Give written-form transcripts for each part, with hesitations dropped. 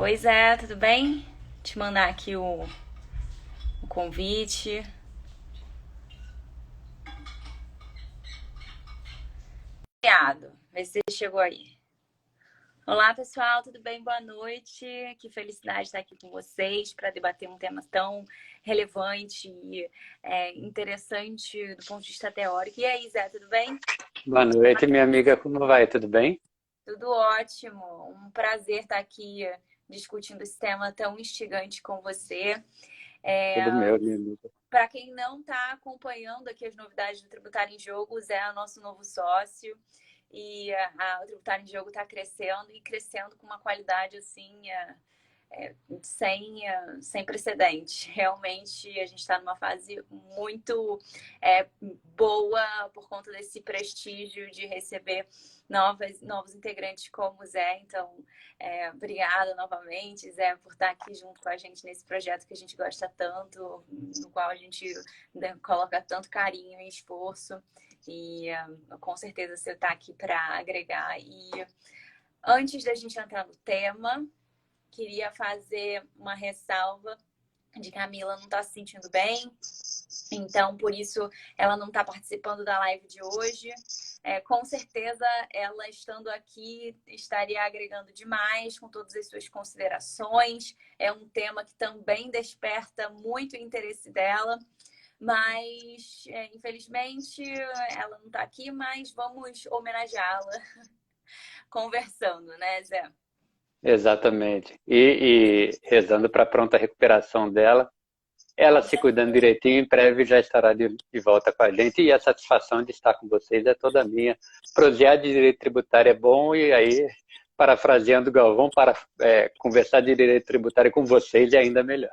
Oi, Zé, tudo bem? Te mandar aqui o convite. Obrigado. Vê se você chegou aí. Olá, pessoal, tudo bem? Boa noite. Que felicidade estar aqui com vocês para debater um tema tão relevante e interessante do ponto de vista teórico. E aí, Zé, tudo bem? Boa noite, minha amiga. Como vai? Tudo bem? Tudo ótimo. Um prazer estar aqui discutindo esse tema tão instigante com você. Tudo meu, minha amiga. Para quem não está acompanhando aqui as novidades do Tributário em Jogo, o Zé é o nosso novo sócio e o Tributário em Jogo está crescendo e crescendo com uma qualidade assim sem precedente. Realmente a gente está numa fase muito boa por conta desse prestígio de receber novos integrantes como o Zé. Então, obrigada novamente, Zé, por estar aqui junto com a gente nesse projeto que a gente gosta tanto, no qual a gente coloca tanto carinho e esforço. E com certeza você está aqui para agregar. E antes da gente entrar no tema, queria fazer uma ressalva de que a Camila não está se sentindo bem, então por isso ela não está participando da live de hoje. Com certeza ela estando aqui estaria agregando demais com todas as suas considerações. É um tema que também desperta muito o interesse dela, mas infelizmente ela não está aqui, mas vamos homenageá-la conversando, né, Zé? Exatamente. E rezando para a pronta recuperação dela. Ela Com se cuidando certeza. direitinho, em breve já estará de volta com a gente. E a satisfação de estar com vocês é toda minha. Prosear de direito tributário é bom, e aí, parafraseando o Galvão, conversar de direito tributário com vocês é ainda melhor.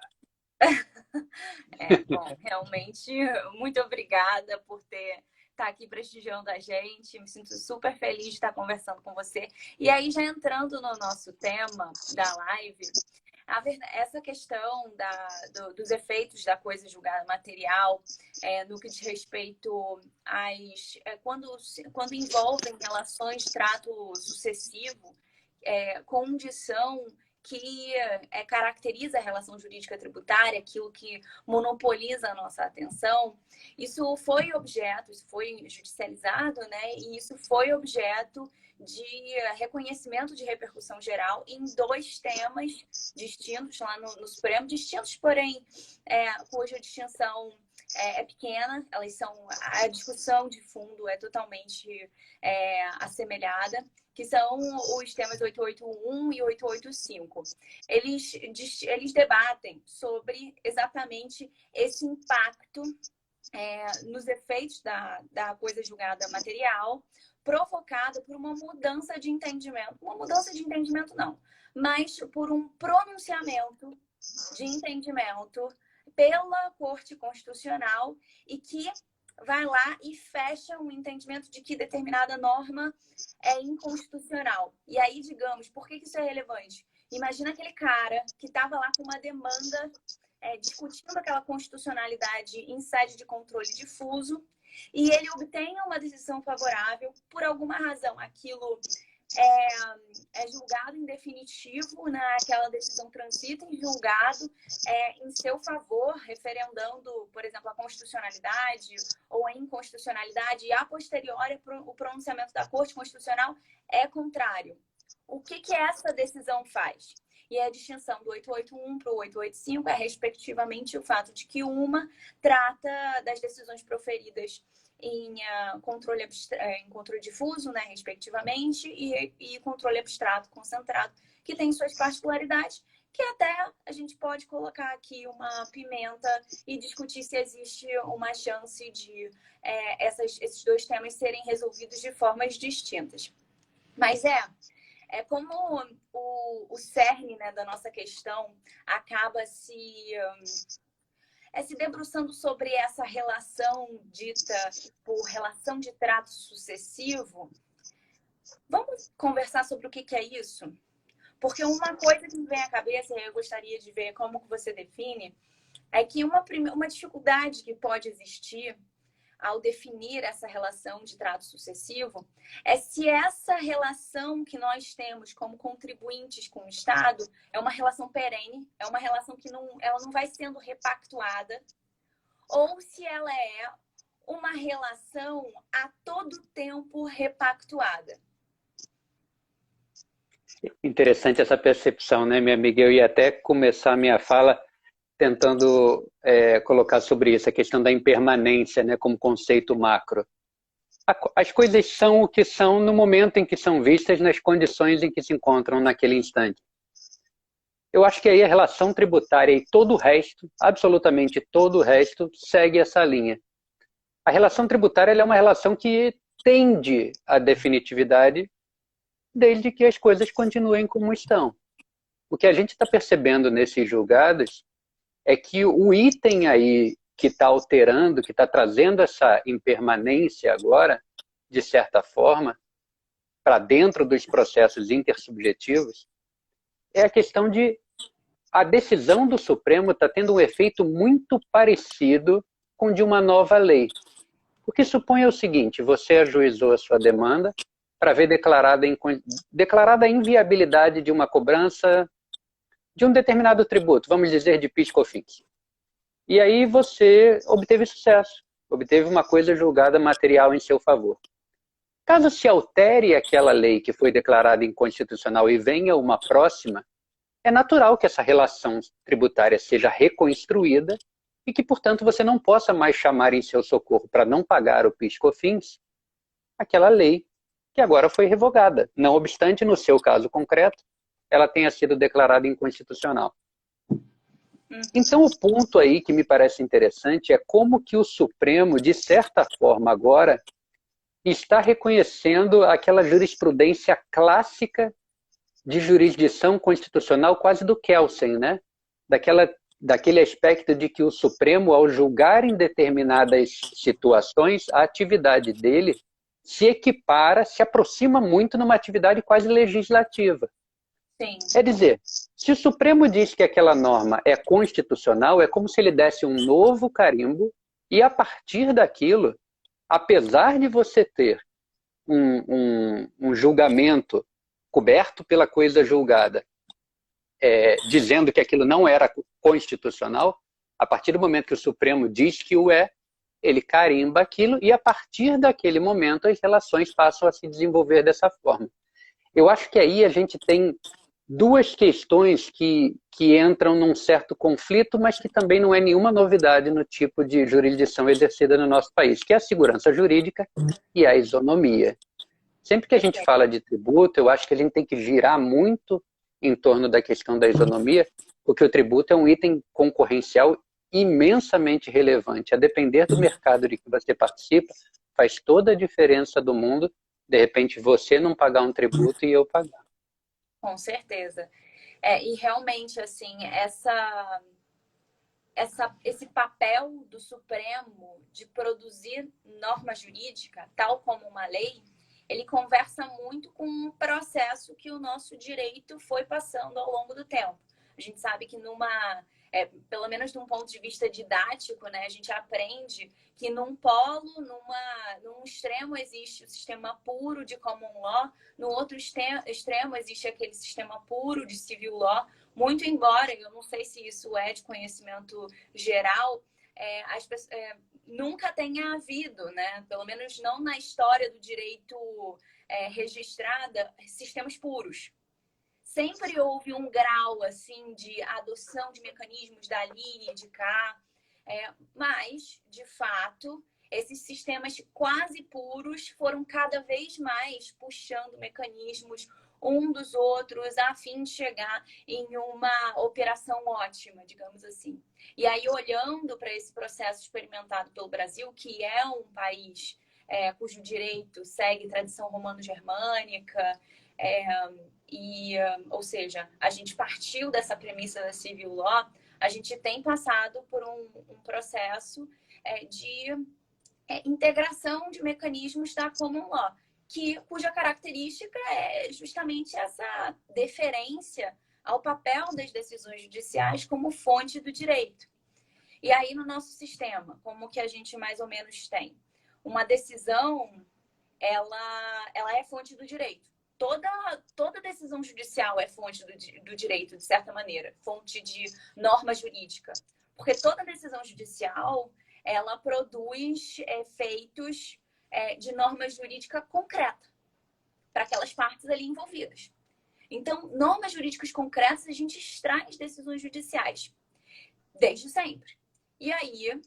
Bom, realmente, muito obrigada por estar aqui prestigiando a gente. Me sinto super feliz de estar conversando com você. E aí, já entrando no nosso tema da live, essa questão dos efeitos da coisa julgada material, no que diz respeito quando envolvem relações de trato sucessivo, condição que caracteriza a relação jurídica tributária, aquilo que monopoliza a nossa atenção, isso foi judicializado, né? E isso foi objeto de reconhecimento de repercussão geral em dois temas distintos lá no Supremo, distintos, porém, cuja distinção é pequena, a discussão de fundo é totalmente assemelhada, que são os temas 881 e 885. Eles debatem sobre exatamente esse impacto nos efeitos da coisa julgada material, provocada por uma mudança de entendimento. Uma mudança de entendimento, não, mas por um pronunciamento de entendimento pela Corte Constitucional e que vai lá e fecha um entendimento de que determinada norma é inconstitucional. E aí, digamos, por que isso é relevante? Imagina aquele cara que estava lá com uma demanda discutindo aquela constitucionalidade em sede de controle difuso e ele obtém uma decisão favorável, por alguma razão aquilo é julgado em definitivo, né? Aquela decisão transita em julgado em seu favor, referendando, por exemplo, a constitucionalidade ou a inconstitucionalidade, e a posteriori o pronunciamento da Corte Constitucional é contrário. O que essa decisão faz? E a distinção do 881 para o 885 é, respectivamente, o fato de que uma trata das decisões proferidas em controle difuso, né, respectivamente, e controle abstrato concentrado, que tem suas particularidades, que até a gente pode colocar aqui uma pimenta e discutir se existe uma chance de esses dois temas serem resolvidos de formas distintas. Mas como o cerne, né, da nossa questão acaba se debruçando sobre essa relação dita por relação de trato sucessivo. Vamos conversar sobre o que é isso? Porque uma coisa que me vem à cabeça, e eu gostaria de ver como que você define, é que uma dificuldade que pode existir ao definir essa relação de trato sucessivo é se essa relação que nós temos como contribuintes com o Estado é uma relação perene, é uma relação que ela não vai sendo repactuada, ou se ela é uma relação a todo tempo repactuada. Interessante essa percepção, né, minha amiga? Eu ia até começar a minha fala tentando colocar sobre isso, a questão da impermanência, né, como conceito macro. As coisas são o que são no momento em que são vistas, nas condições em que se encontram naquele instante. Eu acho que aí a relação tributária e todo o resto, absolutamente todo o resto, segue essa linha. A relação tributária ela é uma relação que tende à definitividade desde que as coisas continuem como estão. O que a gente está percebendo nesses julgados é que o item aí que está alterando, que está trazendo essa impermanência agora, de certa forma, para dentro dos processos intersubjetivos, é a questão de a decisão do Supremo está tendo um efeito muito parecido com de uma nova lei. O que supõe o seguinte, você ajuizou a sua demanda para ver declarada a inviabilidade de uma cobrança de um determinado tributo, vamos dizer de PIS/COFINS. E aí você obteve sucesso, obteve uma coisa julgada material em seu favor. Caso se altere aquela lei que foi declarada inconstitucional e venha uma próxima, é natural que essa relação tributária seja reconstruída e que, portanto, você não possa mais chamar em seu socorro para não pagar o PIS/COFINS aquela lei que agora foi revogada. Não obstante, no seu caso concreto, ela tenha sido declarada inconstitucional. Então, o ponto aí que me parece interessante é como que o Supremo, de certa forma agora, está reconhecendo aquela jurisprudência clássica de jurisdição constitucional quase do Kelsen, né? Daquele aspecto de que o Supremo, ao julgar em determinadas situações, a atividade dele se equipara, se aproxima muito numa atividade quase legislativa. Sim. Quer dizer, se o Supremo diz que aquela norma é constitucional, é como se ele desse um novo carimbo e, a partir daquilo, apesar de você ter um julgamento coberto pela coisa julgada, dizendo que aquilo não era constitucional, a partir do momento que o Supremo diz que o é, ele carimba aquilo e, a partir daquele momento, as relações passam a se desenvolver dessa forma. Eu acho que aí a gente tem duas questões que entram num certo conflito, mas que também não é nenhuma novidade no tipo de jurisdição exercida no nosso país, que é a segurança jurídica e a isonomia. Sempre que a gente fala de tributo, eu acho que a gente tem que girar muito em torno da questão da isonomia, porque o tributo é um item concorrencial imensamente relevante. A depender do mercado de que você participa, faz toda a diferença do mundo, de repente, você não pagar um tributo e eu pagar. Com certeza. E realmente, assim, esse papel do Supremo de produzir norma jurídica, tal como uma lei, ele conversa muito com um processo que o nosso direito foi passando ao longo do tempo. A gente sabe que pelo menos de um ponto de vista didático, né, a gente aprende que num num extremo existe o sistema puro de common law, no outro extremo existe aquele sistema puro de civil law, muito embora, eu não sei se isso é de conhecimento geral, nunca tenha havido, né, pelo menos não na história do direito registrada, sistemas puros. Sempre houve um grau assim de adoção de mecanismos dali e de cá, mas, de fato, esses sistemas quase puros foram cada vez mais puxando mecanismos um dos outros a fim de chegar em uma operação ótima, digamos assim. E aí, olhando para esse processo experimentado pelo Brasil, que é um país cujo direito segue tradição romano-germânica, ou seja, a gente partiu dessa premissa da civil law, a gente tem passado por um processo de integração de mecanismos da common law, cuja característica é justamente essa deferência ao papel das decisões judiciais como fonte do direito. E aí, no nosso sistema, como que a gente mais ou menos tem? uma decisão, ela é fonte do direito. Toda decisão judicial é fonte do direito, de certa maneira, fonte de norma jurídica. Porque toda decisão judicial, ela produz efeitos de norma jurídica concreta para aquelas partes ali envolvidas. Então, normas jurídicas concretas a gente extrai as decisões judiciais, desde sempre. E aí,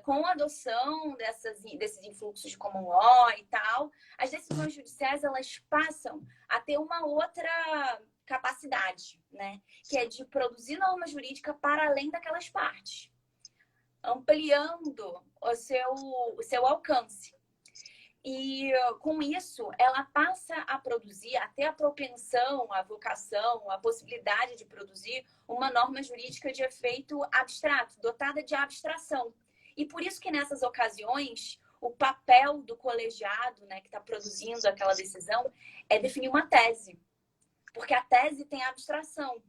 com a adoção desses influxos de common law e tal, as decisões judiciais elas passam a ter uma outra capacidade, né? Que é de produzir norma jurídica para além daquelas partes, ampliando o seu alcance. E com isso, ela passa a produzir, a ter a propensão, a vocação, a possibilidade de produzir uma norma jurídica de efeito abstrato, dotada de abstração. E por isso que nessas ocasiões, o papel do colegiado, né, que está produzindo aquela decisão, é definir uma tese. Porque a tese tem abstração.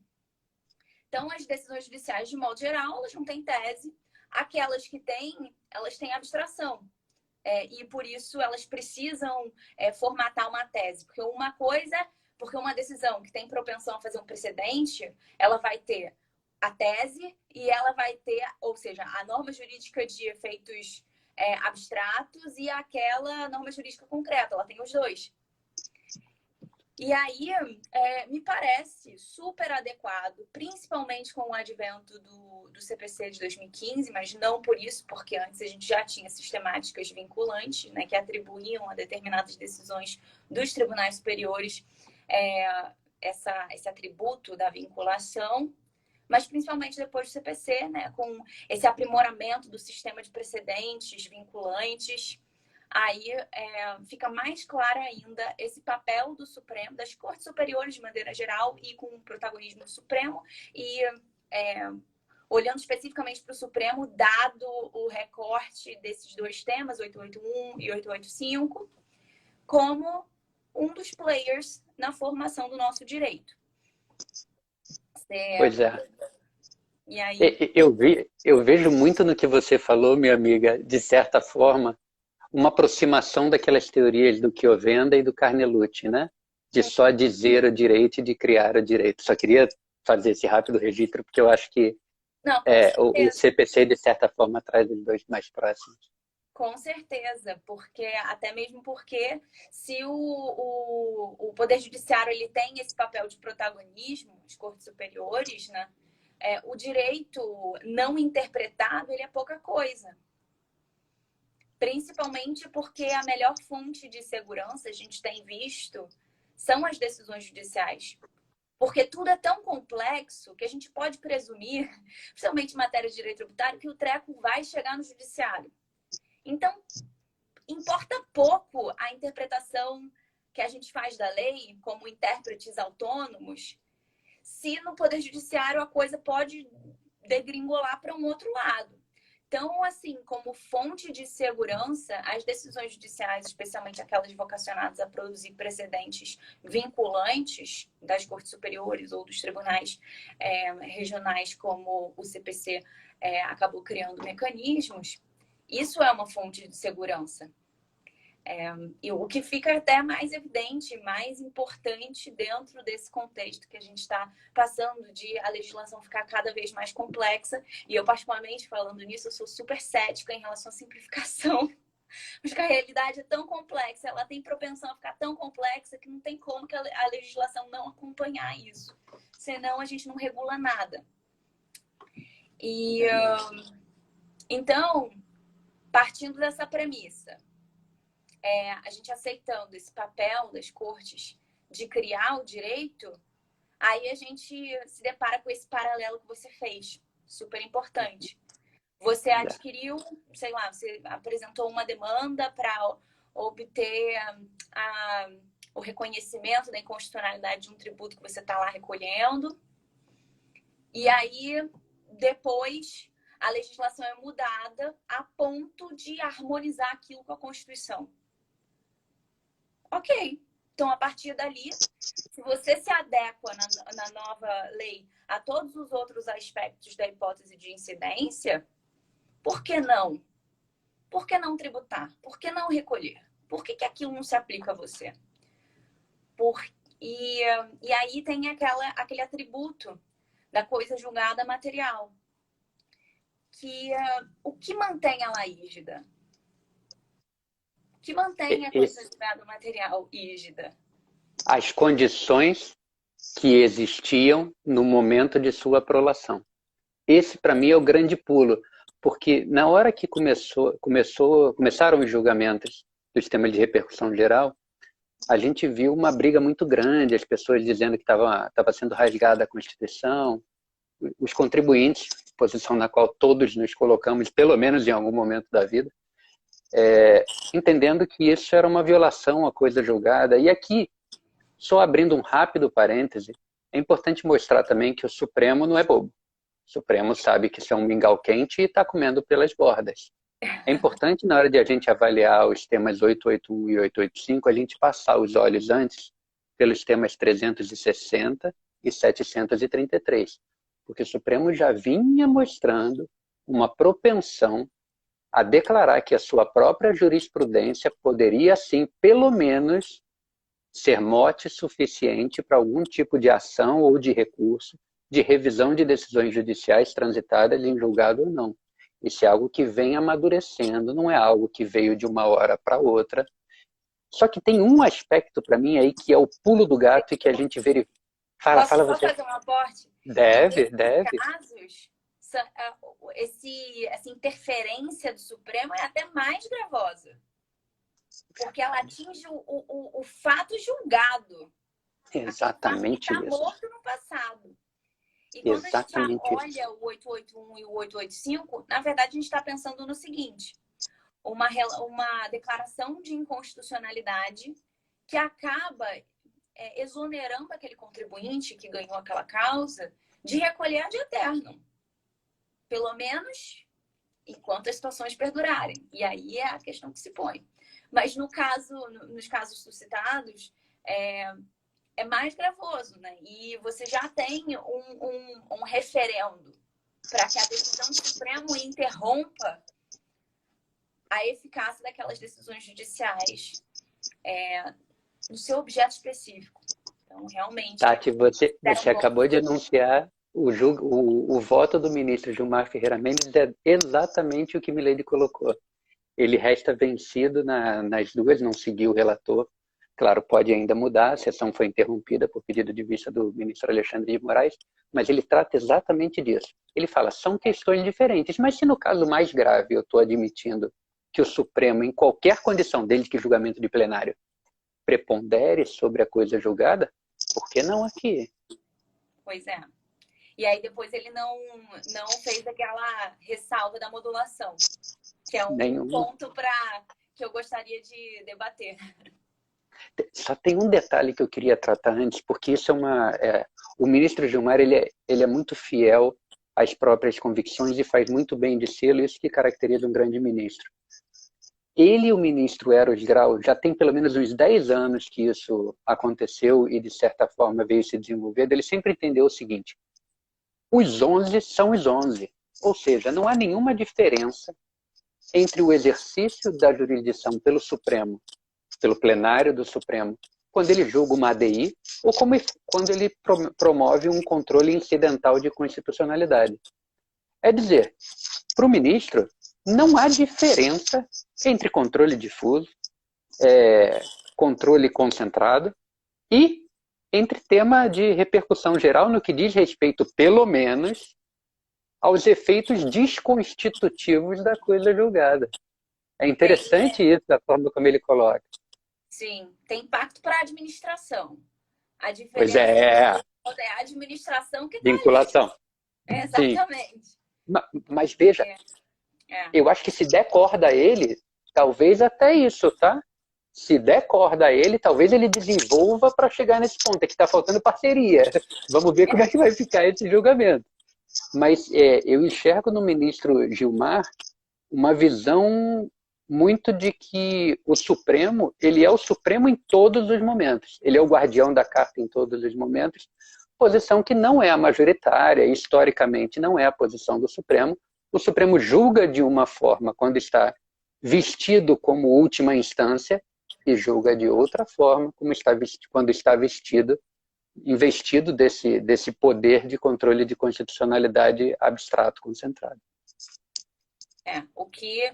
Então, as decisões judiciais, de modo geral, elas não têm tese. Aquelas que têm, elas têm abstração. E por isso elas precisam formatar uma tese. Porque uma decisão que tem propensão a fazer um precedente, ela vai ter a tese e ela vai ter, ou seja, a norma jurídica de efeitos abstratos e aquela norma jurídica concreta. Ela tem os dois. E aí, me parece super adequado, principalmente com o advento do CPC de 2015, mas não por isso, porque antes a gente já tinha sistemáticas vinculantes, né, que atribuíam a determinadas decisões dos tribunais superiores esse atributo da vinculação, mas principalmente depois do CPC, né, com esse aprimoramento do sistema de precedentes vinculantes. Aí fica mais claro ainda esse papel do Supremo, das Cortes Superiores de maneira geral e com o protagonismo do Supremo e olhando especificamente para o Supremo, dado o recorte desses dois temas, 881 e 885, como um dos players na formação do nosso direito. Pois é. E aí... Eu vejo muito no que você falou, minha amiga, de certa forma, uma aproximação daquelas teorias do Chiovenda e do Carnelucci, né? De só dizer o direito e de criar o direito. Só queria fazer esse rápido registro, porque eu acho que o CPC, de certa forma, traz os dois mais próximos. Com certeza, até mesmo porque se o Poder Judiciário ele tem esse papel de protagonismo, as Cortes Superiores, né? O direito não interpretado ele é pouca coisa. Principalmente porque a melhor fonte de segurança, a gente tem visto, são as decisões judiciais. Porque tudo é tão complexo que a gente pode presumir, principalmente em matéria de direito tributário, que o treco vai chegar no judiciário. Então, importa pouco a interpretação que a gente faz da lei, como intérpretes autônomos, se no Poder Judiciário a coisa pode degringolar para um outro lado. Então, assim, como fonte de segurança, as decisões judiciais, especialmente aquelas vocacionadas a produzir precedentes vinculantes das Cortes Superiores ou dos tribunais regionais, como o CPC acabou criando mecanismos, isso é uma fonte de segurança. E o que fica até mais evidente, mais importante dentro desse contexto que a gente está passando de a legislação ficar cada vez mais complexa, e eu particularmente falando nisso, eu sou super cética em relação à simplificação, porque a realidade é tão complexa, ela tem propensão a ficar tão complexa que não tem como que a legislação não acompanhar isso, senão a gente não regula nada. E então, partindo dessa premissa, a gente aceitando esse papel das cortes de criar o direito, aí a gente se depara com esse paralelo que você fez, super importante. Você adquiriu, sei lá, você apresentou uma demanda para obter o reconhecimento da inconstitucionalidade de um tributo que você está lá recolhendo, e aí depois a legislação é mudada a ponto de harmonizar aquilo com a Constituição. Ok. Então, a partir dali, se você se adequa na nova lei a todos os outros aspectos da hipótese de incidência, por que não? Por que não tributar? Por que não recolher? Por que aquilo não se aplica a você? E aí tem aquele atributo da coisa julgada material. O que mantém ela rígida? O que mantém a coisa julgada material rígida? As condições que existiam no momento de sua prolação. Esse, para mim, é o grande pulo, porque na hora que começaram os julgamentos do sistema de repercussão geral, a gente viu uma briga muito grande, as pessoas dizendo que estava sendo rasgada a Constituição, os contribuintes, posição na qual todos nos colocamos, pelo menos em algum momento da vida, entendendo que isso era uma violação à coisa julgada. E aqui, só abrindo um rápido parêntese, é importante mostrar também que o Supremo não é bobo. O Supremo sabe que isso é um mingau quente e está comendo pelas bordas. É importante, na hora de a gente avaliar os temas 881 e 885, a gente passar os olhos antes pelos temas 360 e 733. Porque o Supremo já vinha mostrando uma propensão a declarar que a sua própria jurisprudência poderia, sim, pelo menos, ser mote suficiente para algum tipo de ação ou de recurso de revisão de decisões judiciais transitadas em julgado ou não. Isso é algo que vem amadurecendo, não é algo que veio de uma hora para outra. Só que tem um aspecto para mim aí que é o pulo do gato e que a gente verifica. Fala você. Posso fazer um aporte? Deve. Casos, essa interferência do Supremo é até mais gravosa. Porque ela atinge o fato julgado. Exatamente isso. Está morto no passado. E quando Exatamente a gente olha o 881 e o 885, na verdade a gente está pensando no seguinte: uma declaração de inconstitucionalidade que acaba exonerando aquele contribuinte que ganhou aquela causa de recolher ad eternum. Pelo menos enquanto as situações perdurarem. E aí é a questão que se põe. Mas nos casos suscitados, é mais gravoso, né? E você já tem um referendo para que a decisão do Supremo interrompa a eficácia daquelas decisões judiciais no seu objeto específico. Então, realmente... Tati, você acabou de anunciar o voto do ministro Gilmar Ferreira Mendes é exatamente o que Milady colocou. Ele resta vencido nas duas, não seguiu o relator. Claro, pode ainda mudar, a sessão foi interrompida por pedido de vista do ministro Alexandre de Moraes, mas ele trata exatamente disso. Ele fala, são questões diferentes, mas se no caso mais grave eu estou admitindo que o Supremo, em qualquer condição, desde que julgamento de plenário, prepondere sobre a coisa julgada, por que não aqui? Pois é. E aí depois ele não fez aquela ressalva da modulação, que é um ponto que eu gostaria de debater. Só tem um detalhe que eu queria tratar antes, porque isso o ministro Gilmar ele é muito fiel às próprias convicções e faz muito bem de sê-lo, isso que caracteriza um grande ministro. Ele e o ministro Eros Grau já tem pelo menos uns 10 anos que isso aconteceu e de certa forma veio se desenvolvendo. Ele sempre entendeu o seguinte: os 11 são os 11, ou seja, não há nenhuma diferença entre o exercício da jurisdição pelo Supremo, pelo plenário do Supremo, quando ele julga uma ADI, ou quando ele promove um controle incidental de constitucionalidade. É dizer, para o ministro, não há diferença entre controle difuso, controle concentrado e entre tema de repercussão geral no que diz respeito, pelo menos, aos efeitos desconstitutivos da coisa julgada. É interessante isso, da forma como ele coloca. Sim, tem impacto para a administração. A diferença pois é a administração que vinculação. Exatamente. Sim. Mas veja, eu acho que se der corda a ele, talvez até isso, tá? Se der corda a ele, talvez ele desenvolva para chegar nesse ponto. É que está faltando parceria. Vamos ver como é que vai ficar esse julgamento. Mas eu enxergo no ministro Gilmar uma visão muito de que o Supremo, ele é o Supremo em todos os momentos. Ele é o guardião da carta em todos os momentos, posição que não é a majoritária, historicamente não é a posição do Supremo. O Supremo julga de uma forma quando está vestido como última instância e julga de outra forma como está vestido, quando está vestido, investido desse poder de controle de constitucionalidade abstrato concentrado. O que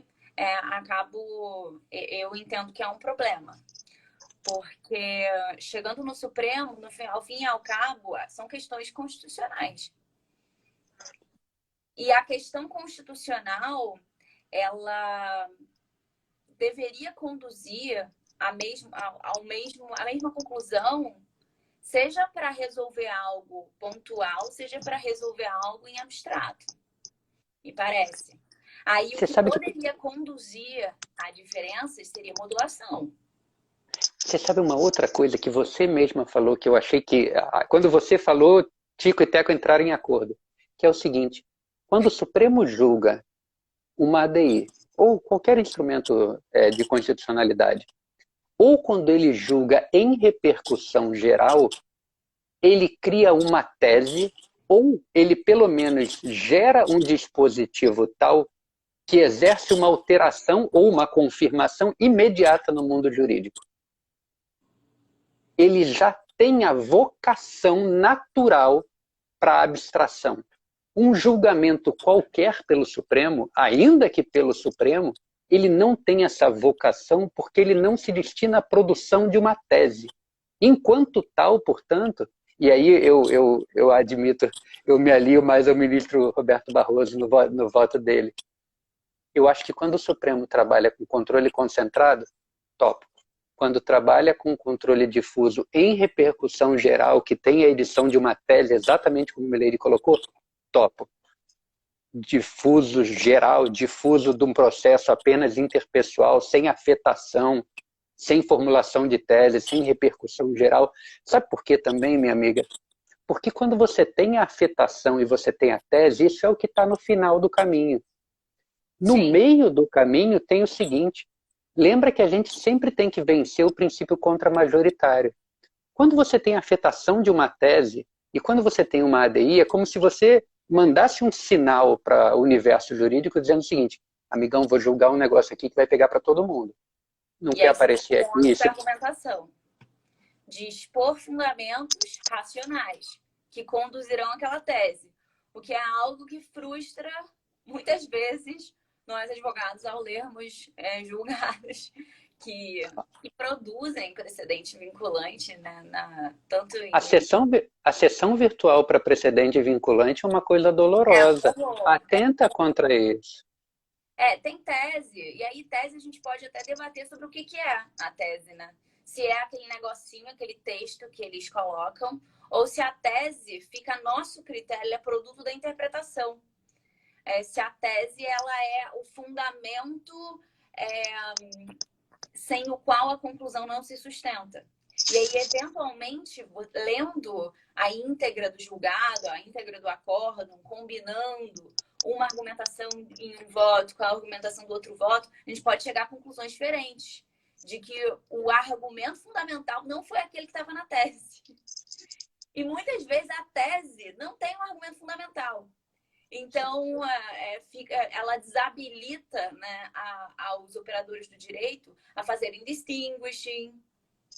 eu entendo que é um problema. Porque chegando no Supremo, ao fim e ao cabo, são questões constitucionais. E a questão constitucional, ela deveria conduzir a mesma conclusão, seja para resolver algo pontual, seja para resolver algo em abstrato. Me parece. Aí o que poderia conduzir a diferenças seria modulação. Você sabe uma outra coisa que você mesma falou, que eu achei que, quando você falou, Tico e Teco entraram em acordo, que é o seguinte: quando o Supremo julga uma ADI, ou qualquer instrumento de constitucionalidade, ou quando ele julga em repercussão geral, ele cria uma tese, ou ele pelo menos gera um dispositivo tal que exerce uma alteração ou uma confirmação imediata no mundo jurídico. Ele já tem a vocação natural para a abstração. Um julgamento qualquer pelo Supremo, ainda que pelo Supremo, ele não tem essa vocação porque ele não se destina à produção de uma tese. Enquanto tal, portanto, e aí eu admito, eu me alio mais ao ministro Roberto Barroso no voto dele. Eu acho que quando o Supremo trabalha com controle concentrado, top. Quando trabalha com controle difuso em repercussão geral, que tem a edição de uma tese, exatamente como o Meleri colocou, topo. Difuso geral, difuso de um processo apenas interpessoal, sem afetação, sem formulação de tese, sem repercussão geral. Sabe por quê também, minha amiga? Porque quando você tem a afetação e você tem a tese, isso é o que está no final do caminho. No meio do caminho tem o seguinte: lembra que a gente sempre tem que vencer o princípio contra-majoritário. Quando você tem a afetação de uma tese e quando você tem uma ADI, é como se você mandasse um sinal para o universo jurídico dizendo o seguinte: amigão, vou julgar um negócio aqui que vai pegar para todo mundo. Não quer aparecer aqui. Isso é argumentação de expor fundamentos racionais que conduzirão aquela tese, o que é algo que frustra muitas vezes nós advogados ao lermos julgados que produzem precedente vinculante, né, tanto em... A sessão virtual para precedente vinculante é uma coisa dolorosa. Atenta contra isso. Tem tese, e aí tese a gente pode até debater sobre o que é a tese, né? Se é aquele negocinho, aquele texto que eles colocam, ou se a tese fica a nosso critério, é produto da interpretação. Se a tese ela é o fundamento sem o qual a conclusão não se sustenta. E aí, eventualmente, lendo a íntegra do julgado, a íntegra do acórdão, combinando uma argumentação em um voto com a argumentação do outro voto, a gente pode chegar a conclusões diferentes. De que o argumento fundamental não foi aquele que estava na tese. E muitas vezes a tese não tem um argumento fundamental. Então, ela desabilita, né, aos operadores do direito a fazerem distinguishing.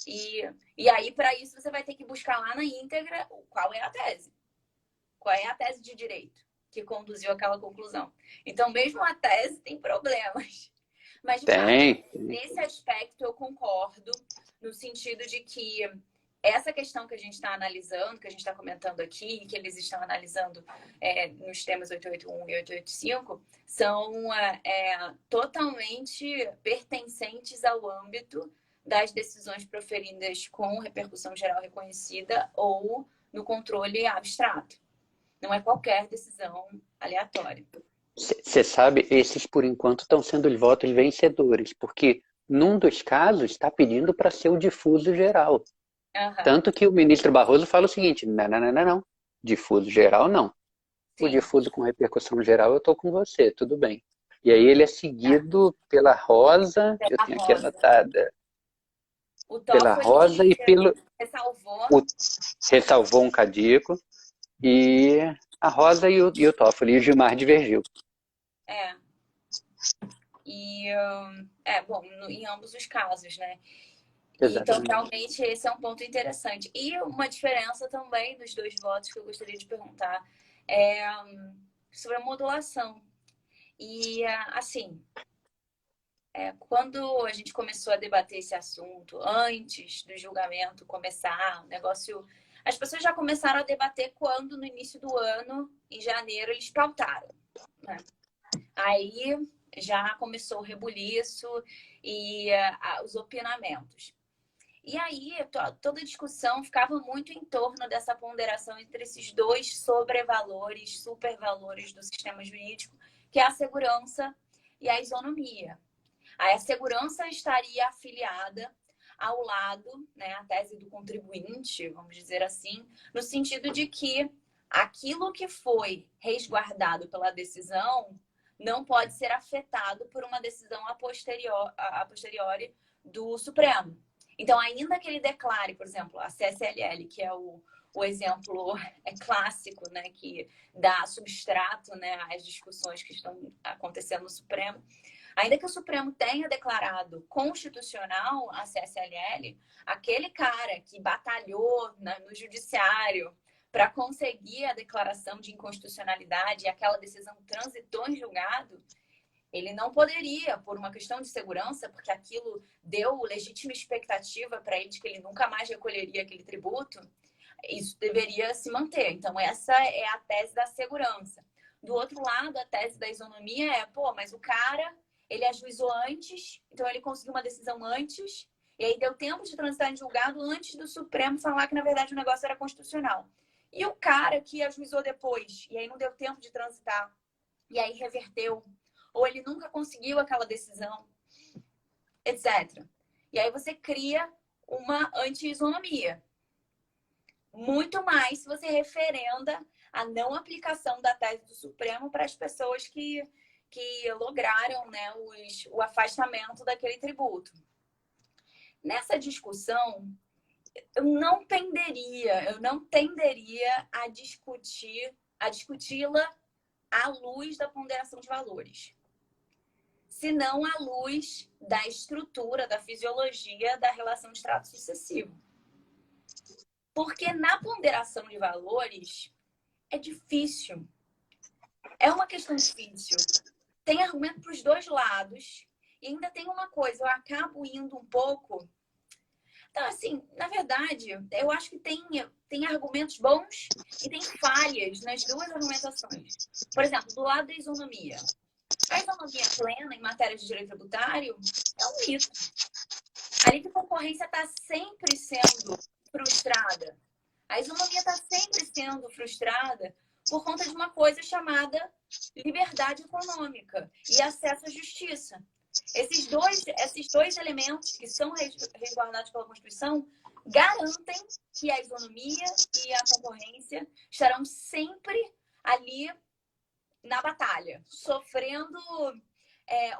E aí, para isso, você vai ter que buscar lá na íntegra qual é a tese. Qual é a tese de direito que conduziu àquela conclusão. Então, mesmo a tese tem problemas. Mas, de fato, nesse aspecto eu concordo, no sentido de que essa questão que a gente está analisando, que a gente está comentando aqui, que eles estão analisando nos temas 881 e 885, são totalmente pertencentes ao âmbito das decisões proferidas com repercussão geral reconhecida ou no controle abstrato. Não é qualquer decisão aleatória. Você sabe, esses por enquanto estão sendo votos vencedores, porque num dos casos está pedindo para ser o difuso geral. Tanto que o ministro Barroso fala o seguinte: não. Difuso geral não. Sim. O difuso com repercussão geral eu estou com você, tudo bem. E aí ele é seguido pela Rosa, eu tenho aqui anotada. Pela Rosa e pelo... Ressalvou um cadico. E a Rosa e o Toffoli, e o Gilmar divergiu. E, bom, em ambos os casos, né? Então, Exatamente. realmente, esse é um ponto interessante. E uma diferença também dos dois votos que eu gostaria de perguntar é sobre a modulação. E, assim, quando a gente começou a debater esse assunto, antes do julgamento começar, o negócio... As pessoas já começaram a debater quando, no início do ano, em janeiro, eles pautaram, né? Aí já começou o rebuliço e os opinamentos. E aí, toda a discussão ficava muito em torno dessa ponderação entre esses dois sobrevalores, supervalores do sistema jurídico, que é a segurança e a isonomia. Aí a segurança estaria afiliada ao lado, né, a tese do contribuinte, vamos dizer assim, no sentido de que aquilo que foi resguardado pela decisão não pode ser afetado por uma decisão a posteriori do Supremo. Então, ainda que ele declare, por exemplo, a CSLL, que é o exemplo clássico, né, que dá substrato, né, às discussões que estão acontecendo no Supremo, ainda que o Supremo tenha declarado constitucional a CSLL, aquele cara que batalhou no judiciário para conseguir a declaração de inconstitucionalidade e aquela decisão transitou em julgado, ele não poderia, por uma questão de segurança, porque aquilo deu legítima expectativa para ele de que ele nunca mais recolheria aquele tributo, isso deveria se manter. Então, essa é a tese da segurança. Do outro lado, a tese da isonomia é, mas o cara, ele ajuizou antes, então ele conseguiu uma decisão antes, e aí deu tempo de transitar em julgado antes do Supremo falar que, na verdade, o negócio era constitucional. E o cara que ajuizou depois, e aí não deu tempo de transitar, e aí reverteu, ou ele nunca conseguiu aquela decisão, etc. E aí você cria uma anti-isonomia. Muito mais se você referenda a não aplicação da tese do Supremo para as pessoas que lograram, né, o afastamento daquele tributo. Nessa discussão, eu não tenderia a discuti-la à luz da ponderação de valores, senão à luz da estrutura, da fisiologia da relação de trato sucessivo. Porque na ponderação de valores é difícil. É uma questão difícil. Tem argumento para os dois lados. E ainda tem uma coisa, eu acabo indo um pouco... Então, assim, na verdade, eu acho que tem argumentos bons e tem falhas nas duas argumentações. Por exemplo, do lado da isonomia. A isonomia plena em matéria de direito tributário é um mito. A livre concorrência está sempre sendo frustrada. A isonomia está sempre sendo frustrada por conta de uma coisa chamada liberdade econômica e acesso à justiça. Esses dois elementos que são resguardados pela Constituição garantem que a isonomia e a concorrência estarão sempre ali na batalha, sofrendo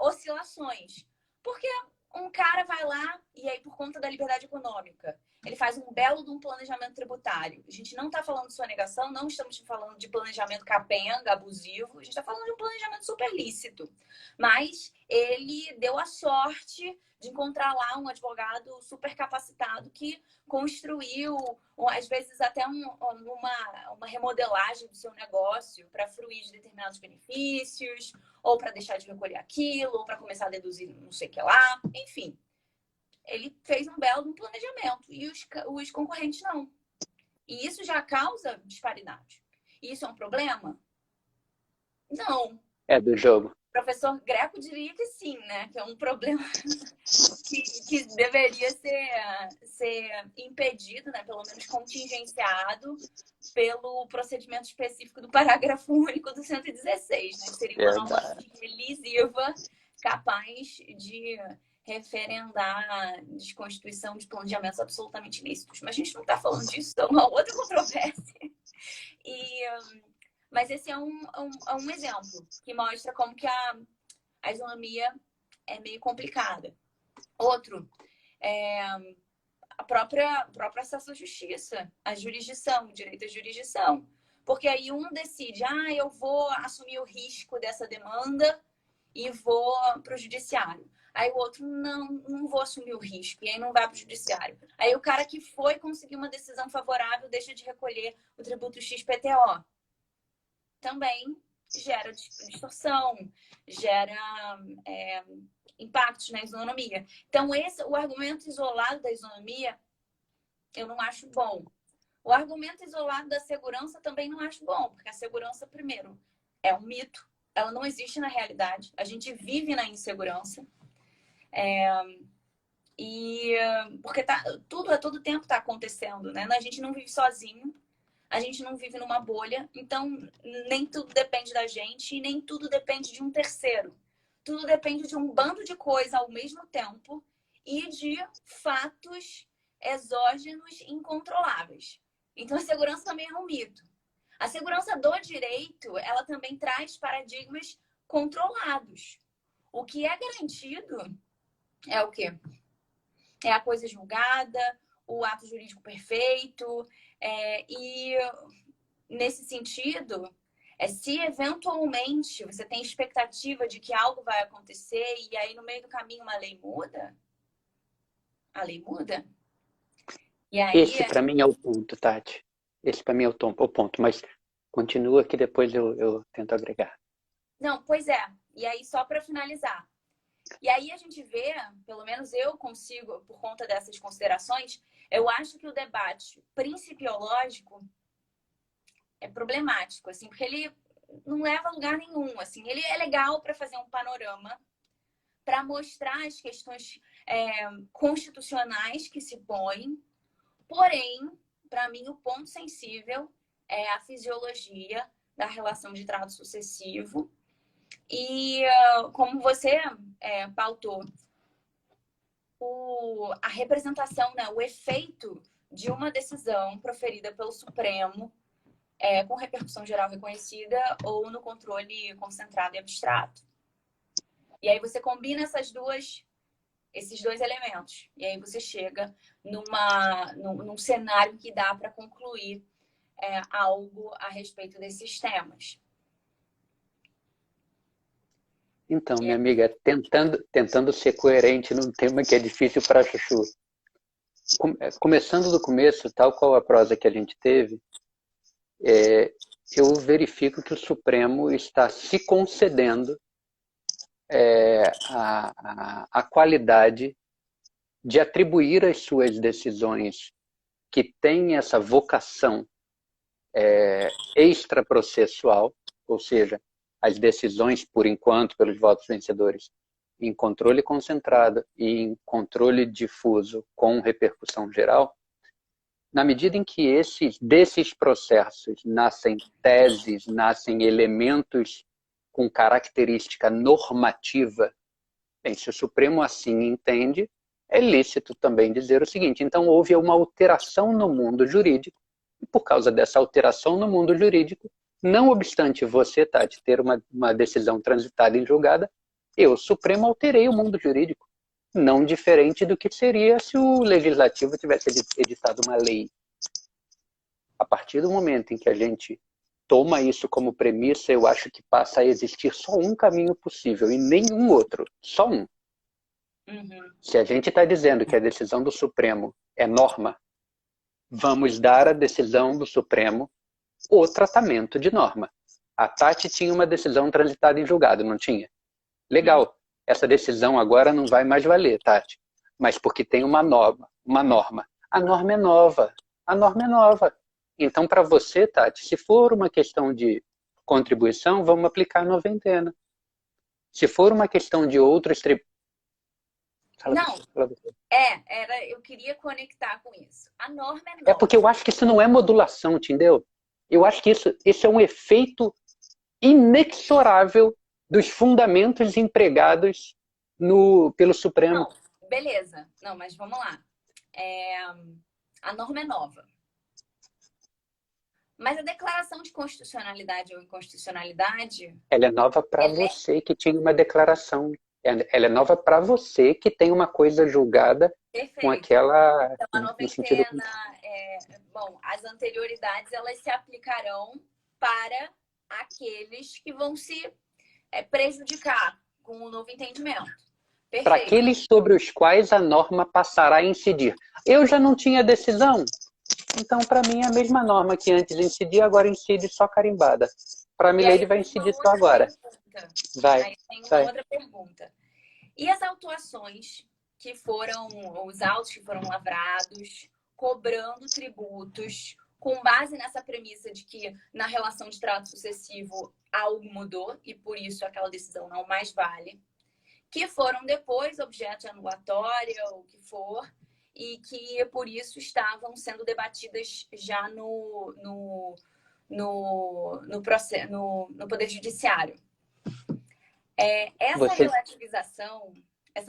oscilações. Porque um cara vai lá e aí, por conta da liberdade econômica, ele faz um belo de um planejamento tributário. A gente não está falando de sonegação, não estamos falando de planejamento capenga, abusivo. A gente está falando de um planejamento super lícito. Mas ele deu a sorte de encontrar lá um advogado super capacitado que construiu, às vezes, até uma remodelagem do seu negócio para fruir de determinados benefícios, ou para deixar de recolher aquilo, ou para começar a deduzir não sei o que lá. Enfim, ele fez um belo planejamento e os concorrentes não. E isso já causa disparidade. E isso é um problema? Não. É do jogo. O professor Greco diria que sim, né? Que é um problema que deveria ser impedido, né? Pelo menos contingenciado pelo procedimento específico do parágrafo único do 116, né? Que seria uma norma lesiva capaz de referendar a desconstituição de planejamentos absolutamente ilícitos. Mas a gente não está falando disso, é uma outra controvérsia. Mas esse é um exemplo que mostra como que a isonomia é meio complicada. Outro, o próprio acesso à justiça, a jurisdição, o direito à jurisdição. Porque aí um decide, eu vou assumir o risco dessa demanda e vou para o judiciário. Aí o outro, não vou assumir o risco, e aí não vai para o judiciário. Aí o cara que foi conseguir uma decisão favorável deixa de recolher o tributo XPTO. Também gera distorção, gera impactos na isonomia. Então, o argumento isolado da isonomia, eu não acho bom. O argumento isolado da segurança também não acho bom, porque a segurança, primeiro, é um mito. Ela não existe na realidade. A gente vive na insegurança. Porque tudo a todo tempo está acontecendo, né? A gente não vive sozinho, a gente não vive numa bolha, então nem tudo depende da gente e nem tudo depende de um terceiro. Tudo depende de um bando de coisas ao mesmo tempo e de fatos exógenos incontroláveis. Então a segurança também é um mito. A segurança do direito, ela também traz paradigmas controlados. O que é garantido é o quê? É a coisa julgada, o ato jurídico perfeito. E nesse sentido, se eventualmente você tem expectativa de que algo vai acontecer e aí no meio do caminho uma lei muda, a lei muda. E aí... Esse para mim é o ponto, Tati. Esse para mim é o ponto, mas continua que depois eu tento agregar. Não, pois é. E aí, só para finalizar. E aí a gente vê, pelo menos eu consigo, por conta dessas considerações, eu acho que o debate principiológico é problemático, assim, porque ele não leva a lugar nenhum, assim. Ele é legal para fazer um panorama, para mostrar as questões constitucionais que se põem, porém, para mim, o ponto sensível é a fisiologia da relação de trato sucessivo. E como você pautou, a representação, né, o efeito de uma decisão proferida pelo Supremo com repercussão geral reconhecida ou no controle concentrado e abstrato. E aí você combina esses dois elementos. E aí você chega num cenário que dá para concluir algo a respeito desses temas. Então, minha amiga, tentando ser coerente num tema que é difícil para Chuchu. Começando do começo, tal qual a prosa que a gente teve, eu verifico que o Supremo está se concedendo a qualidade de atribuir as suas decisões que têm essa vocação extraprocessual, ou seja, as decisões, por enquanto, pelos votos vencedores, em controle concentrado e em controle difuso com repercussão geral, na medida em que desses processos nascem teses, nascem elementos com característica normativa, bem, se o Supremo assim entende, é lícito também dizer o seguinte: então houve uma alteração no mundo jurídico, e por causa dessa alteração no mundo jurídico, não obstante você, Tati, ter uma decisão transitada em julgada, eu, Supremo, alterei o mundo jurídico. Não diferente do que seria se o Legislativo tivesse editado uma lei. A partir do momento em que a gente toma isso como premissa, eu acho que passa a existir só um caminho possível e nenhum outro. Só um. Uhum. Se a gente está dizendo que a decisão do Supremo é norma, vamos dar à decisão do Supremo o tratamento de norma. A Tati tinha uma decisão transitada em julgado, não tinha? Legal, essa decisão agora não vai mais valer, Tati, mas porque tem uma norma. A norma é nova. A norma é nova. Então, para você, Tati, se for uma questão de contribuição, vamos aplicar a noventena. Se for uma questão de outros eu queria conectar com isso. A norma é nova. É porque eu acho que isso não é modulação, entendeu? Eu acho que isso é um efeito inexorável dos fundamentos empregados pelo Supremo. Não, beleza. Não, mas vamos lá. A norma é nova. Mas a declaração de constitucionalidade ou inconstitucionalidade... Ela é nova para você que tinha uma declaração. Ela é nova para você que tem uma coisa julgada. Perfeito. Com aquela... Então, a noventena... Bom, as anterioridades, elas se aplicarão para aqueles que vão se prejudicar com o novo entendimento. Para Perfeito. aqueles sobre os quais a norma passará a incidir. Eu já não tinha decisão, então para mim é a mesma norma que antes incidia, agora incide só carimbada. Para a Milady vai incidir só agora. Aí tem uma outra pergunta. E as autuações que foram, os autos que foram lavrados, cobrando tributos, com base nessa premissa de que na relação de trato sucessivo algo mudou e por isso aquela decisão não mais vale, que foram depois objeto de anulatória ou o que for, e que por isso estavam sendo debatidas já no Poder Judiciário. Essa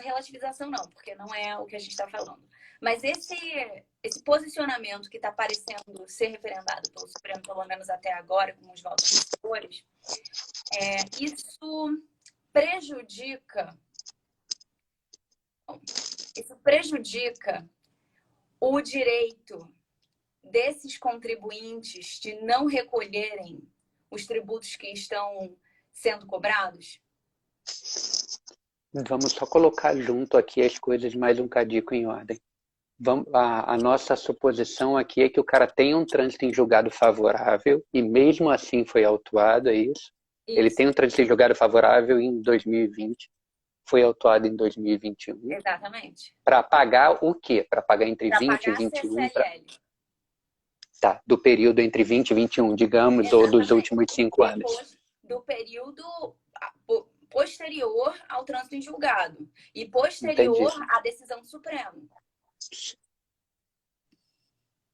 relativização não, porque não é o que a gente está falando. Mas esse posicionamento que está parecendo ser referendado pelo Supremo, pelo menos até agora, com os votos vencedores, isso prejudica o direito desses contribuintes de não recolherem os tributos que estão sendo cobrados? Vamos só colocar junto aqui as coisas mais um cadico em ordem. A nossa suposição aqui é que o cara tem um trânsito em julgado favorável e mesmo assim foi autuado, é isso? Ele tem um trânsito em julgado favorável em 2020, foi autuado em 2021. Exatamente. Para pagar o quê? Para pagar entre 20 e 21? Tá, do período entre 20 e 21, digamos, exatamente. Ou dos últimos 5 anos. Do período posterior ao trânsito em julgado e posterior à decisão do Supremo.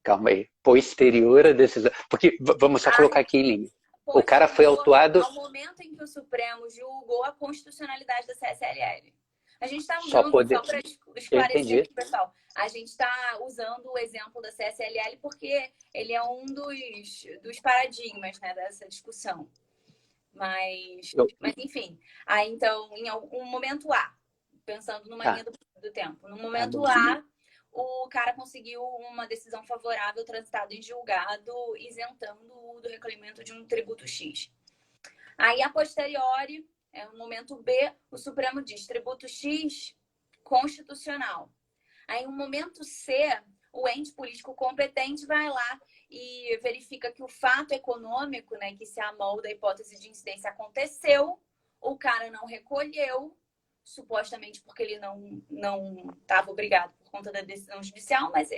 Calma aí. Posterior à decisão... Porque, vamos só colocar aqui em linha. O cara foi autuado... Ao momento em que o Supremo julgou a constitucionalidade da CSLL. A gente está usando, só para esclarecer aqui, pessoal, a gente está usando o exemplo da CSLL porque ele é um dos paradigmas, né, dessa discussão. Mas enfim, aí então, em algum momento A, pensando numa linha do tempo, no momento A, o cara conseguiu uma decisão favorável transitada em julgado, isentando do recolhimento de um tributo X. Aí, a posteriori, no momento B, o Supremo diz tributo X constitucional. Aí, no momento C, o ente político competente vai lá e verifica que o fato econômico, né, que se amolda a hipótese de incidência aconteceu, o cara não recolheu, supostamente porque ele não estava obrigado por conta da decisão judicial, mas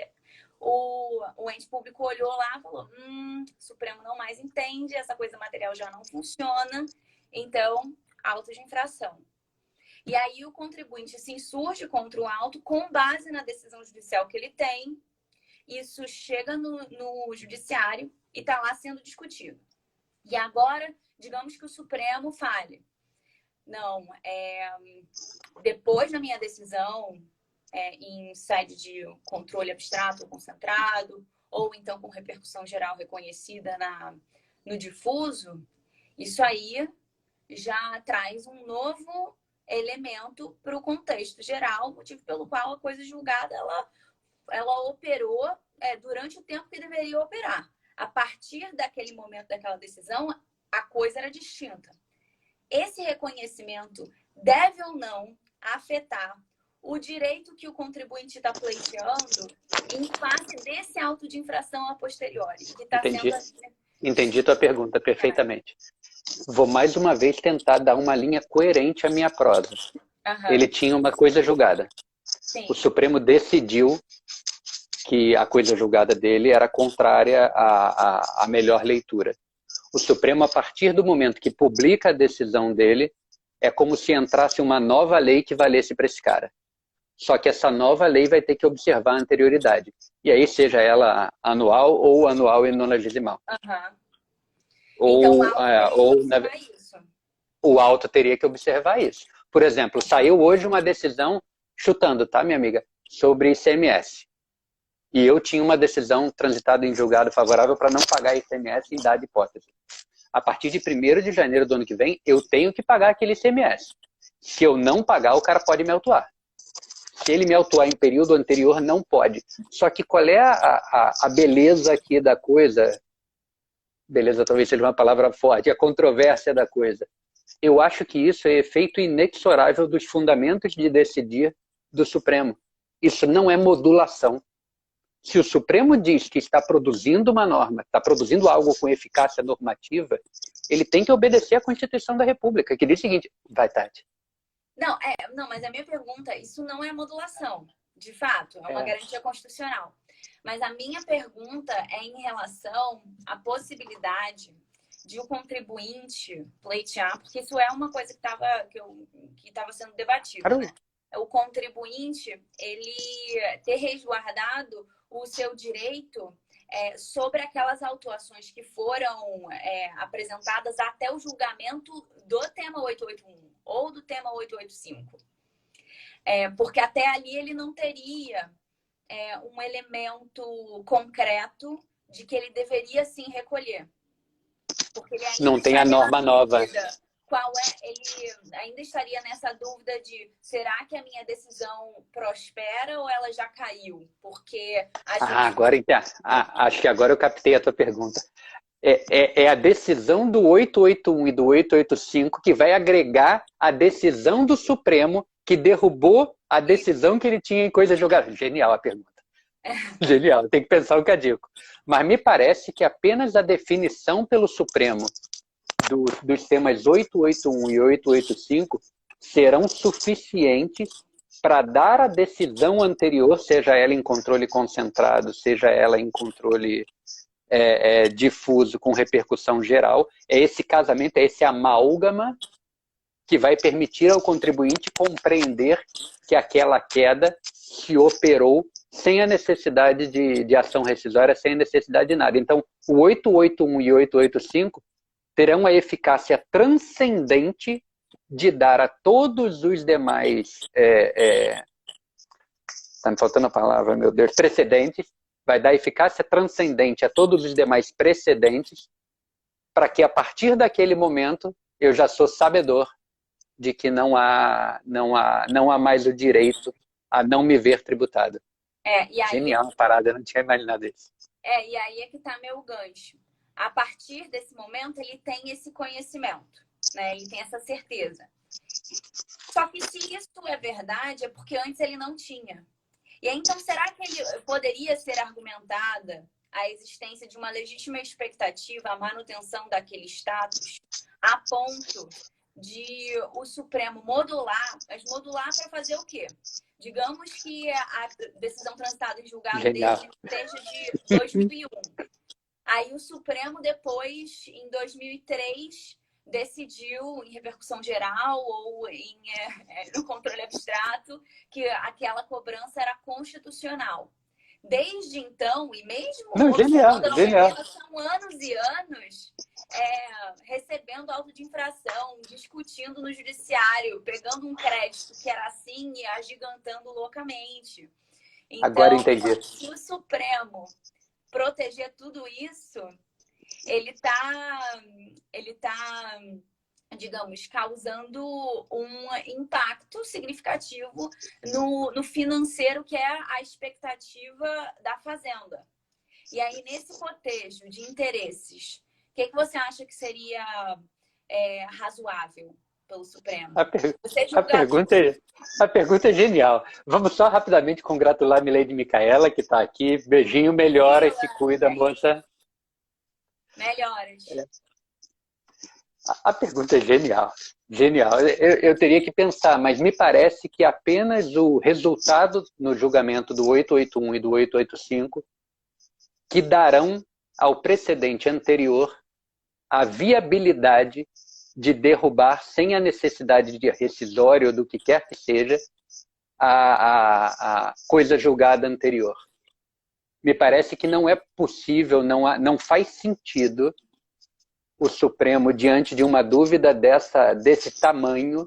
o ente público olhou lá e falou, o Supremo não mais entende, essa coisa material já não funciona, então, auto de infração. E aí o contribuinte se insurge contra o auto com base na decisão judicial que ele tem. Isso chega no judiciário e está lá sendo discutido. E agora, digamos que o Supremo fale. Não, depois da minha decisão, em sede de controle abstrato ou concentrado, ou então com repercussão geral reconhecida no difuso, isso aí já traz um novo elemento para o contexto geral, motivo pelo qual a coisa julgada ela operou durante o tempo que deveria operar. A partir daquele momento, daquela decisão, a coisa era distinta. Esse reconhecimento deve ou não afetar o direito que o contribuinte está pleiteando em face desse auto de infração a posteriori. Que tá Entendi tua pergunta perfeitamente. Vou mais uma vez tentar dar uma linha coerente à minha prosa. Ele tinha uma coisa julgada. Sim. O Supremo decidiu que a coisa julgada dele era contrária à melhor leitura. O Supremo, a partir do momento que publica a decisão dele, é como se entrasse uma nova lei que valesse para esse cara. Só que essa nova lei vai ter que observar a anterioridade. E aí, seja ela anual ou anual e nonagesimal. O auto teria que observar isso. Por exemplo, saiu hoje uma decisão, chutando, tá, minha amiga, sobre ICMS. E eu tinha uma decisão transitada em julgado favorável para não pagar ICMS em dada hipótese. A partir de 1º de janeiro do ano que vem, eu tenho que pagar aquele ICMS. Se eu não pagar, o cara pode me autuar. Se ele me autuar em período anterior, não pode. Só que qual é a beleza aqui da coisa? Beleza talvez seja uma palavra forte. A controvérsia da coisa. eu acho que isso é efeito inexorável dos fundamentos de decidir do Supremo. Isso não é modulação. Se o Supremo diz que está produzindo uma norma, está produzindo algo com eficácia normativa, ele tem que obedecer à Constituição da República, que diz o seguinte... Vai, Tati. Não, mas a minha pergunta, isso não é modulação, de fato, é uma garantia constitucional. Mas a minha pergunta é em relação à possibilidade de o contribuinte pleitear, porque isso é uma coisa que estava sendo debatida, né? O contribuinte, ele ter resguardado o seu direito sobre aquelas autuações que foram apresentadas até o julgamento do tema 881 ou do tema 885. Porque até ali ele não teria um elemento concreto de que ele deveria sim recolher. Porque ele ainda não tem a norma nova. Ele ainda estaria nessa dúvida de será que a minha decisão prospera ou ela já caiu? Porque acho que agora eu captei a tua pergunta. É a decisão do 881 e do 885 que vai agregar a decisão do Supremo que derrubou a decisão que ele tinha em coisa julgada. Genial a pergunta. Genial, tem que pensar o que eu digo. Mas me parece que apenas a definição pelo Supremo dos temas 881 e 885 serão suficientes para dar a decisão anterior, seja ela em controle concentrado, seja ela em controle difuso com repercussão geral. É esse casamento, é esse amálgama que vai permitir ao contribuinte compreender que aquela queda se operou sem a necessidade de ação rescisória, sem a necessidade de nada. Então, o 881 e 885 terão a eficácia transcendente de dar a todos os demais... Está me faltando a palavra, meu Deus. Precedentes. Vai dar eficácia transcendente a todos os demais precedentes para que, a partir daquele momento, eu já sou sabedor de que não há mais o direito a não me ver tributado. E aí, genial a parada, eu não tinha imaginado isso. E aí é que está meu gancho. A partir desse momento, ele tem esse conhecimento, né? Ele tem essa certeza. Só que se isso é verdade, é porque antes ele não tinha. E aí, então, será que ele poderia ser argumentada a existência de uma legítima expectativa, a manutenção daquele status, a ponto de o Supremo modular, mas modular para fazer o quê? Digamos que a decisão transitada em julgado dele seja de 2001. Aí o Supremo depois, em 2003, decidiu, em repercussão geral ou no controle abstrato, que aquela cobrança era constitucional. Desde então, e mesmo genial. são anos e anos recebendo auto de infração, discutindo no judiciário, pegando um crédito que era assim e agigantando loucamente. Então, agora entendi. Se o Supremo proteger tudo isso, ele tá, digamos, causando um impacto significativo no financeiro, que é a expectativa da Fazenda. E aí, nesse cotejo de interesses, o que você acha que seria razoável pelo Supremo? A pergunta é genial. Vamos só rapidamente congratular a Milady Micaela, que está aqui. Beijinho, melhora e se cuida, moça. Melhoras. A pergunta é genial. Genial. Eu teria que pensar, mas me parece que apenas o resultado no julgamento do 881 e do 885 que darão ao precedente anterior a viabilidade de derrubar, sem a necessidade de rescisório ou do que quer que seja, a coisa julgada anterior. Me parece que não é possível, não faz sentido o Supremo, diante de uma dúvida desse tamanho,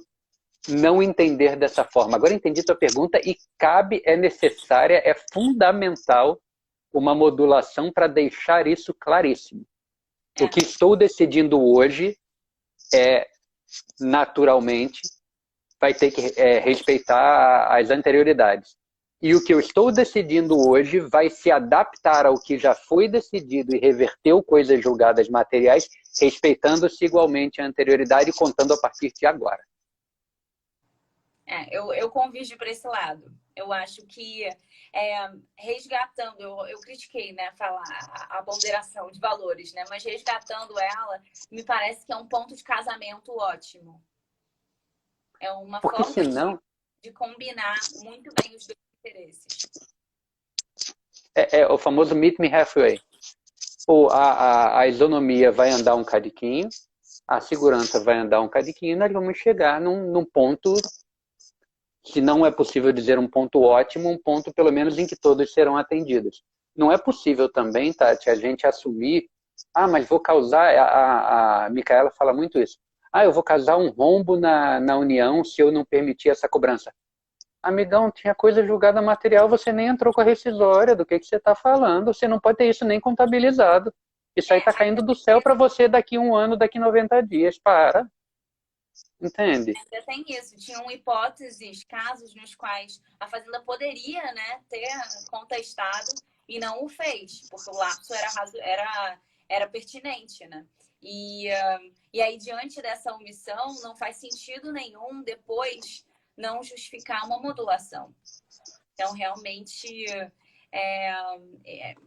não entender dessa forma. Agora entendi tua pergunta e é necessária, é fundamental uma modulação para deixar isso claríssimo. O que estou decidindo hoje naturalmente, vai ter que respeitar as anterioridades. E o que eu estou decidindo hoje vai se adaptar ao que já foi decidido e reverteu coisas julgadas materiais, respeitando-se igualmente a anterioridade e contando a partir de agora. Eu convido para esse lado. Eu acho que resgatando, eu critiquei, né, falar a ponderação de valores, né, mas resgatando ela, me parece que é um ponto de casamento ótimo. É uma Porque forma senão de combinar muito bem os dois interesses. é o famoso meet me halfway. Ou a isonomia vai andar um cadiquinho, a segurança vai andar um cadiquinho, e nós vamos chegar num ponto, se não é possível dizer um ponto ótimo, um ponto pelo menos em que todos serão atendidos. Não é possível também, Tati, a gente assumir, mas vou causar, a Micaela fala muito isso, eu vou causar um rombo na união se eu não permitir essa cobrança. Amigão, tinha coisa julgada material, você nem entrou com a rescisória, do que você está falando, você não pode ter isso nem contabilizado. Isso aí está caindo do céu para você daqui 1 ano, daqui 90 dias, para. Entende? Ainda tem isso. Tinham hipóteses, casos nos quais a Fazenda poderia, né, ter contestado e não o fez, porque o lapso era pertinente, né? E aí, diante dessa omissão, não faz sentido nenhum depois não justificar uma modulação. Então, realmente,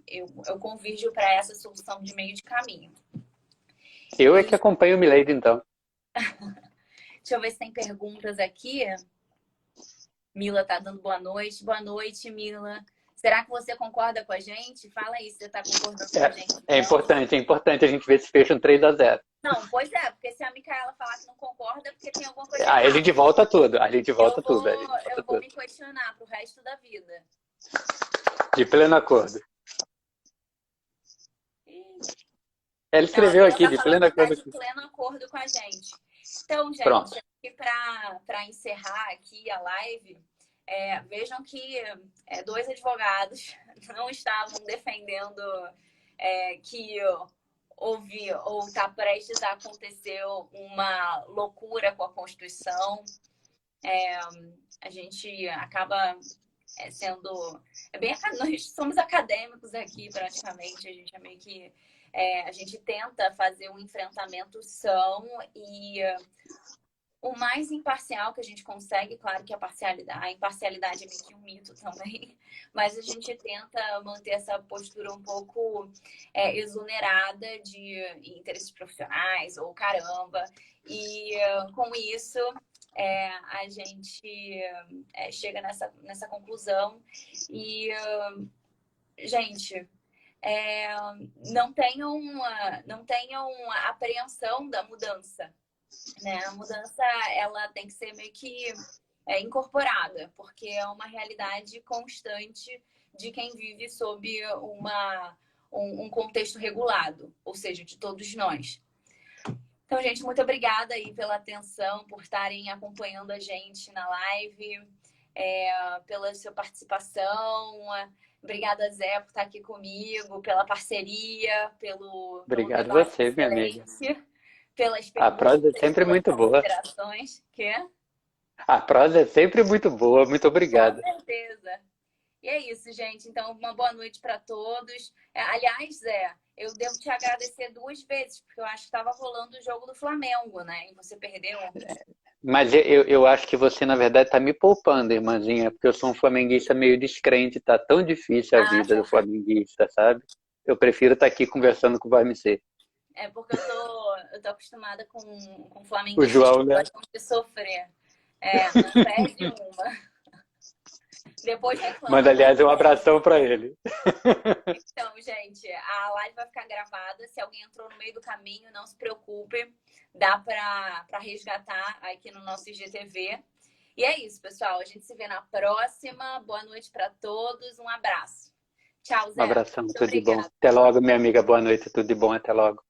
eu convirjo para essa solução de meio de caminho. Eu é que acompanho o Milady, então. Deixa eu ver se tem perguntas aqui. Mila tá dando boa noite. Boa noite, Mila. Será que você concorda com a gente? Fala aí se você está concordando com a gente. É importante a gente ver se fecha um 3-0. Não, pois é, porque se a Micaela falar que não concorda, é porque tem alguma coisa errada. Aí a gente volta tudo, Eu vou me questionar pro resto da vida. De pleno acordo. Ela escreveu aqui, de pleno acordo. De pleno acordo com a gente. Então, gente, para encerrar aqui a live, vejam que 2 advogados não estavam defendendo que houve ou está prestes a acontecer uma loucura com a Constituição. A gente acaba sendo... nós somos acadêmicos aqui, praticamente. A gente é meio que... a gente tenta fazer um enfrentamento são e o mais imparcial que a gente consegue. Claro que a imparcialidade é meio que um mito também, mas a gente tenta manter essa postura um pouco exonerada de interesses profissionais ou caramba. E com isso a gente chega nessa conclusão. E, gente, não tenham apreensão da mudança, né? A mudança, ela tem que ser meio que incorporada, porque é uma realidade constante de quem vive sob um contexto regulado, ou seja, de todos nós. Então, gente, muito obrigada aí pela atenção, por estarem acompanhando a gente na live, pela sua participação. Obrigada, Zé, por estar aqui comigo, pela parceria, Obrigado a você, minha amiga. Pelas perguntas, a prosa é sempre muito boa. A prosa é sempre muito boa. Muito obrigado. Com certeza. E é isso, gente. Então, uma boa noite para todos. Aliás, Zé, eu devo te agradecer 2 vezes, porque eu acho que estava rolando o jogo do Flamengo, né? E você perdeu. Mas eu acho que você, na verdade, está me poupando, irmãzinha, porque eu sou um flamenguista meio descrente, tá tão difícil a vida do flamenguista, sabe? Eu prefiro estar aqui conversando com o VMC. É porque eu tô acostumada com flamenguista. O João, né? De sofrer. Não perde uma. Depois reclama. Manda, aliás, um abração para ele. Então, gente, a live vai ficar gravada. Se alguém entrou no meio do caminho, não se preocupe. Dá para resgatar aqui no nosso IGTV. E é isso, pessoal. A gente se vê na próxima. Boa noite para todos. Um abraço. Tchau, Zé. Um abração, tudo de bom. Até logo, minha amiga. Boa noite, tudo de bom. Até logo.